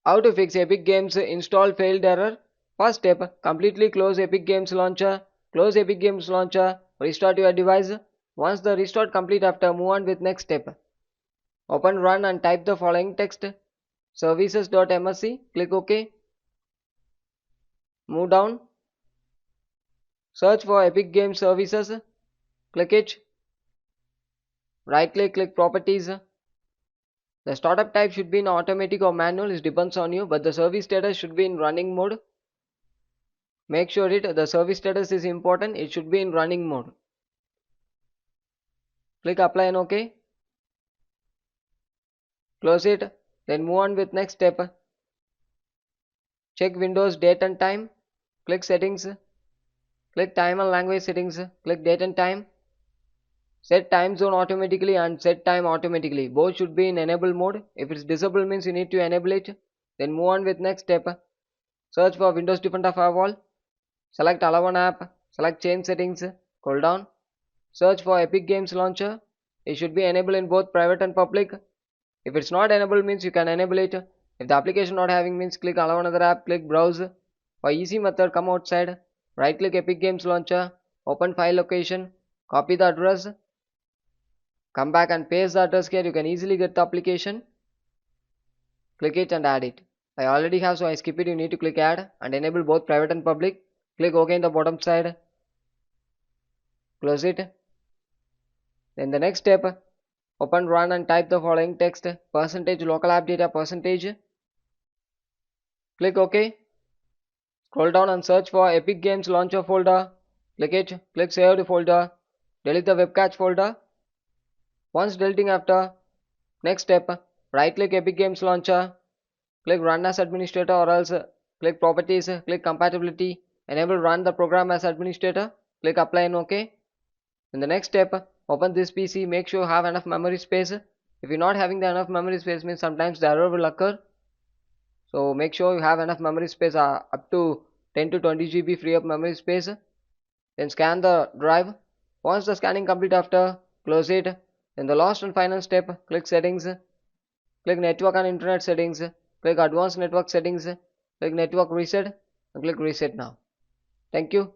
How to fix Epic Games install failed error? First step, completely close Epic Games launcher. Close Epic Games launcher, restart your device. Once the restart complete after, move on with next step. Open run and type the following text. Services.msc, click OK. Move down. Search for Epic Games Services. Click it. Right click, click Properties. The startup type should be in automatic or manual, it depends on you, but the service status should be in running mode. Make sure the service status is important, it should be in running mode. Click apply and OK. Close it, then move on with next step. Check Windows date and time. Click settings. Click time and language settings. Click date and time. Set time zone automatically and set time automatically. Both should be in enable mode. If it's disabled means you need to enable it. Then move on with next step. Search for Windows Defender Firewall. Select allow an app. Select change settings. Scroll down. Search for Epic Games Launcher. It should be enabled in both private and public. If it's not enabled means you can enable it. If the application not having means click allow another app. Click browse. For easy method, come outside. Right click Epic Games Launcher. Open file location. Copy the address. Come back and paste the address here. You can easily get the application. Click it and add it. I already have, so I skip it. You need to click add and enable both private and public. Click OK in the bottom side. Close it. Then the next step, open run and type the following text: percentage local app data percentage. Click OK. Scroll down and search for Epic Games Launcher folder. Click it. Click saved folder. Delete the web cache folder. Once deleting after, next step, right click Epic Games Launcher. Click run as administrator or else click properties. Click compatibility. Enable run the program as administrator. Click apply and OK. In the next step, open this PC. Make sure you have enough memory space. If you're not having the enough memory space means sometimes the error will occur. So make sure you have enough memory space, up to 10 to 20 GB free up memory space. Then scan the drive. Once the scanning complete after, close it. Then the last and final step, click settings. Click network and internet settings. Click advanced network settings. Click network reset and click reset now. Thank you.